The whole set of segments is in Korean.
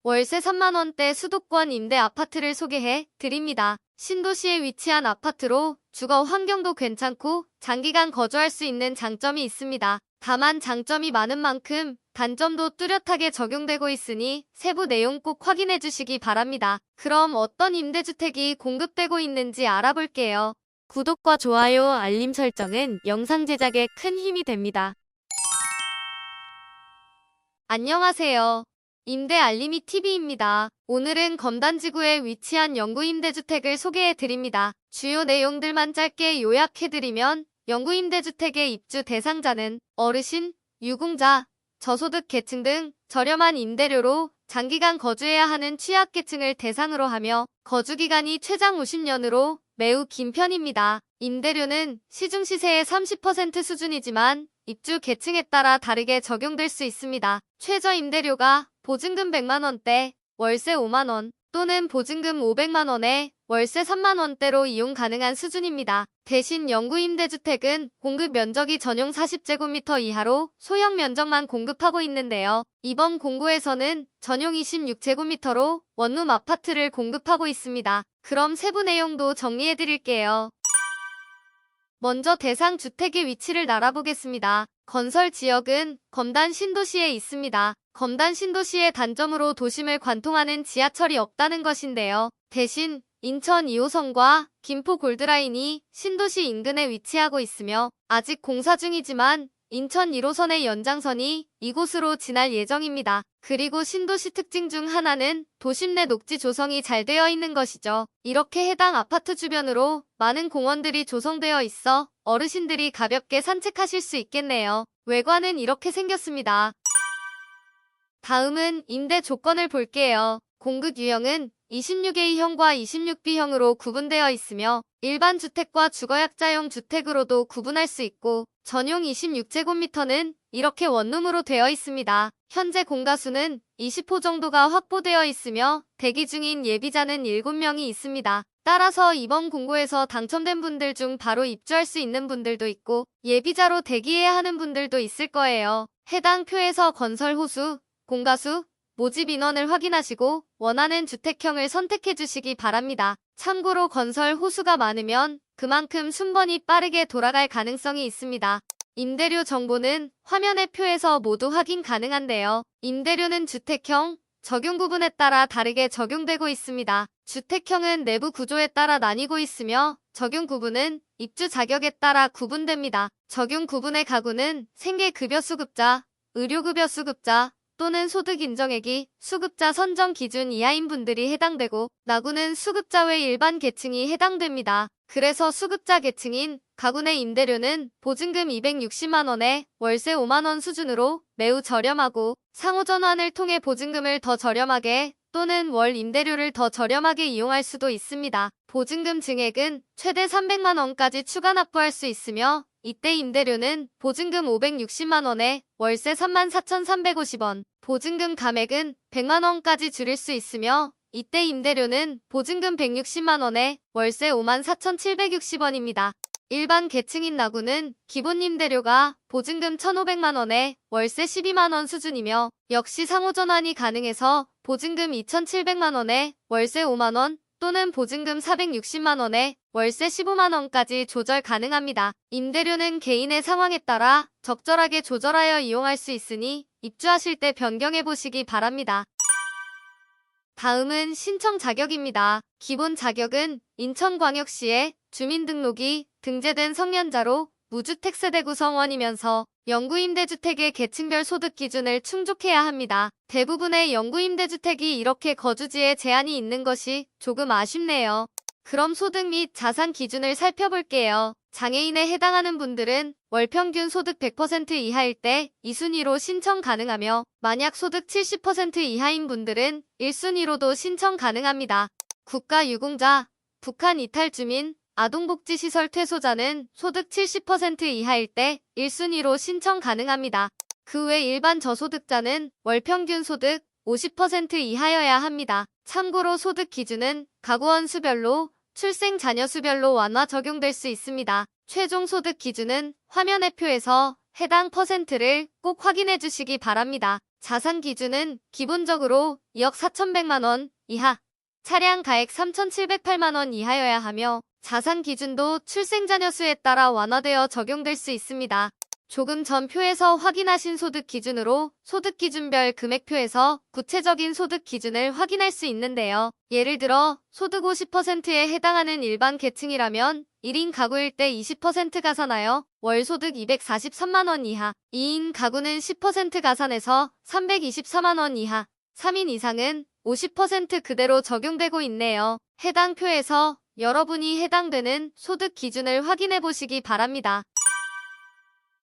월세 3만원대 수도권 임대 아파트를 소개해 드립니다. 신도시에 위치한 아파트로 주거 환경도 괜찮고 장기간 거주할 수 있는 장점이 있습니다. 다만 장점이 많은 만큼 단점도 뚜렷하게 적용되고 있으니 세부 내용 꼭 확인해 주시기 바랍니다. 그럼 어떤 임대주택이 공급되고 있는지 알아볼게요. 구독과 좋아요, 알림 설정은 영상 제작에 큰 힘이 됩니다. 안녕하세요. 임대 알림이 TV입니다. 오늘은 검단지구에 위치한 영구임대주택을 소개해 드립니다. 주요 내용들만 짧게 요약해 드리면 영구임대주택의 입주 대상자는 어르신, 유공자, 저소득 계층 등 저렴한 임대료로 장기간 거주해야 하는 취약계층을 대상으로 하며 거주기간이 최장 50년으로 매우 긴 편입니다. 임대료는 시중시세의 30% 수준이지만 입주 계층에 따라 다르게 적용될 수 있습니다. 최저 임대료가 보증금 100만원대, 월세 5만원 또는 보증금 500만원에 월세 3만원대로 이용 가능한 수준입니다. 대신 영구임대주택은 공급 면적이 전용 40제곱미터 이하로 소형 면적만 공급하고 있는데요. 이번 공고에서는 전용 26제곱미터로 원룸 아파트를 공급하고 있습니다. 그럼 세부 내용도 정리해드릴게요. 먼저 대상 주택의 위치를 알아보겠습니다. 건설 지역은 검단 신도시에 있습니다. 검단 신도시의 단점으로 도심을 관통하는 지하철이 없다는 것인데요. 대신 인천 2호선과 김포 골드라인이 신도시 인근에 위치하고 있으며 아직 공사 중이지만 인천 1호선의 연장선이 이곳으로 지날 예정입니다. 그리고 신도시 특징 중 하나는 도심 내 녹지 조성이 잘 되어 있는 것이죠. 이렇게 해당 아파트 주변으로 많은 공원들이 조성되어 있어 어르신들이 가볍게 산책하실 수 있겠네요. 외관은 이렇게 생겼습니다. 다음은 임대 조건을 볼게요. 공급 유형은 26A형과 26B형으로 구분되어 있으며 일반 주택과 주거약자용 주택으로도 구분할 수 있고 전용 26제곱미터는 이렇게 원룸으로 되어 있습니다. 현재 공가수는 20호 정도가 확보되어 있으며 대기 중인 예비자는 7명이 있습니다. 따라서 이번 공고에서 당첨된 분들 중 바로 입주할 수 있는 분들도 있고 예비자로 대기해야 하는 분들도 있을 거예요. 해당 표에서 건설 호수, 공가수, 모집 인원을 확인하시고 원하는 주택형을 선택해 주시기 바랍니다. 참고로 건설 호수가 많으면 그만큼 순번이 빠르게 돌아갈 가능성이 있습니다. 임대료 정보는 화면의 표에서 모두 확인 가능한데요. 임대료는 주택형, 적용 구분에 따라 다르게 적용되고 있습니다. 주택형은 내부 구조에 따라 나뉘고 있으며 적용 구분은 입주 자격에 따라 구분됩니다. 적용 구분의 가구는 생계급여 수급자, 의료급여 수급자, 또는 소득 인정액이 수급자 선정 기준 이하인 분들이 해당되고 나구는 수급자 외 일반 계층이 해당됩니다. 그래서 수급자 계층인 가구 내 임대료는 보증금 260만원에 월세 5만원 수준으로 매우 저렴하고 상호전환을 통해 보증금을 더 저렴하게 또는 월 임대료를 더 저렴하게 이용할 수도 있습니다. 보증금 증액은 최대 300만원까지 추가 납부할 수 있으며 이때 임대료는 보증금 560만원에 월세 34,350원, 보증금 감액은 100만원까지 줄일 수 있으며 이때 임대료는 보증금 160만원에 월세 54,760원입니다. 일반 계층인 나구는 기본 임대료가 보증금 1,500만원에 월세 12만원 수준이며 역시 상호전환이 가능해서 보증금 2,700만원에 월세 5만원 또는 보증금 460만원에 월세 15만원까지 조절 가능합니다. 임대료는 개인의 상황에 따라 적절하게 조절하여 이용할 수 있으니 입주하실 때 변경해 보시기 바랍니다. 다음은 신청 자격입니다. 기본 자격은 인천광역시에 주민등록이 등재된 성년자로 무주택 세대 구성원이면서 영구임대주택의 계층별 소득 기준을 충족해야 합니다. 대부분의 영구임대주택이 이렇게 거주지에 제한이 있는 것이 조금 아쉽네요. 그럼 소득 및 자산 기준을 살펴볼게요. 장애인에 해당하는 분들은 월평균 소득 100% 이하일 때 2순위로 신청 가능하며 만약 소득 70% 이하인 분들은 1순위로도 신청 가능합니다. 국가유공자, 북한 이탈 주민, 아동복지시설 퇴소자는 소득 70% 이하일 때 1순위로 신청 가능합니다. 그 외 일반 저소득자는 월평균 소득 50% 이하여야 합니다. 참고로 소득 기준은 가구원 수별로 출생 자녀 수별로 완화 적용될 수 있습니다. 최종 소득 기준은 화면의 표에서 해당 퍼센트를 꼭 확인해 주시기 바랍니다. 자산 기준은 기본적으로 2억 4,100만 원 이하, 차량 가액 3,708만 원 이하여야 하며 자산 기준도 출생자녀 수에 따라 완화되어 적용될 수 있습니다. 조금 전 표에서 확인하신 소득 기준으로 소득 기준별 금액표에서 구체적인 소득 기준을 확인할 수 있는데요. 예를 들어 소득 50%에 해당하는 일반 계층이라면 1인 가구일 때 20% 가산하여 월 소득 243만 원 이하, 2인 가구는 10% 가산해서 324만 원 이하, 3인 이상은 50% 그대로 적용되고 있네요. 해당 표에서 여러분이 해당되는 소득 기준을 확인해 보시기 바랍니다.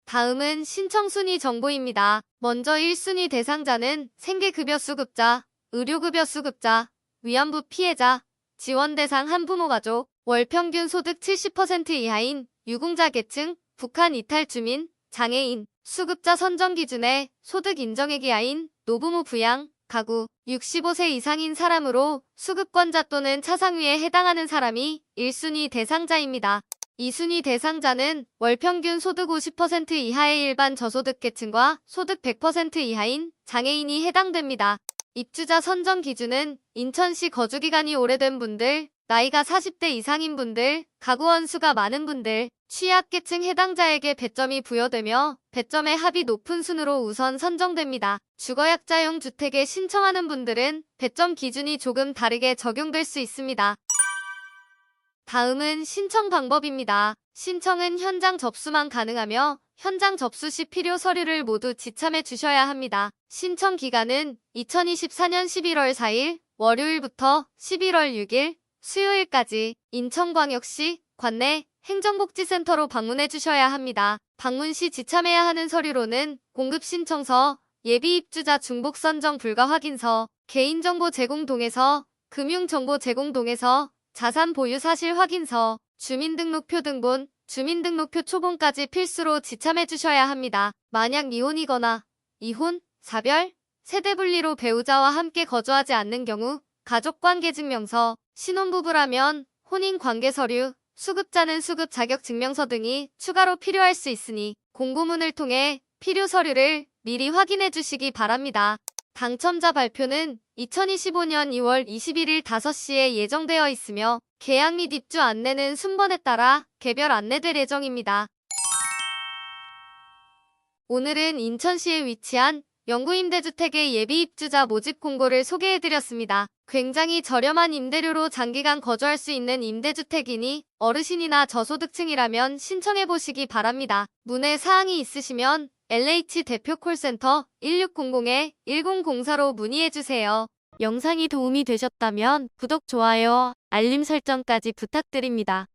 다음은 신청순위 정보입니다. 먼저 1순위 대상자는 생계급여 수급자, 의료급여 수급자, 위안부 피해자, 지원 대상 한부모 가족, 월 평균 소득 70% 이하인 유공자 계층, 북한 이탈 주민, 장애인, 수급자 선정 기준의 소득 인정액 이하인 노부모 부양, 가구, 65세 이상인 사람으로 수급권자 또는 차상위에 해당하는 사람이 1순위 대상자입니다. 2순위 대상자는 월 평균 소득 50% 이하의 일반 저소득 계층과 소득 100% 이하인 장애인이 해당됩니다. 입주자 선정 기준은 인천시 거주기간이 오래된 분들, 나이가 40대 이상인 분들, 가구 원수가 많은 분들, 취약계층 해당자에게 배점이 부여되며 배점의 합이 높은 순으로 우선 선정됩니다. 주거약자용 주택에 신청하는 분들은 배점 기준이 조금 다르게 적용될 수 있습니다. 다음은 신청 방법입니다. 신청은 현장 접수만 가능하며 현장 접수 시 필요 서류를 모두 지참해 주셔야 합니다. 신청 기간은 2024년 11월 4일 월요일부터 11월 6일 수요일까지 인천광역시 관내 행정복지센터로 방문해 주셔야 합니다. 방문 시 지참해야 하는 서류로는 공급신청서, 예비입주자 중복선정 불가 확인서, 개인정보 제공 동의서, 금융정보 제공 동의서, 자산 보유 사실 확인서, 주민등록표 등본, 주민등록표 초본까지 필수로 지참해 주셔야 합니다. 만약 미혼이거나 이혼, 사별, 세대분리로 배우자와 함께 거주하지 않는 경우 가족관계증명서, 신혼부부라면 혼인관계서류, 수급자는 수급 자격증명서 등이 추가로 필요할 수 있으니 공고문을 통해 필요 서류를 미리 확인해 주시기 바랍니다. 당첨자 발표는 2025년 2월 21일 5시에 예정되어 있으며 계약 및 입주 안내는 순번에 따라 개별 안내될 예정입니다. 오늘은 인천시에 위치한 영구임대주택의 예비입주자 모집 공고를 소개해드렸습니다. 굉장히 저렴한 임대료로 장기간 거주할 수 있는 임대주택이니 어르신이나 저소득층이라면 신청해보시기 바랍니다. 문의 사항이 있으시면 LH 대표 콜센터 1600-1004로 문의해주세요. 영상이 도움이 되셨다면 구독, 좋아요, 알림 설정까지 부탁드립니다.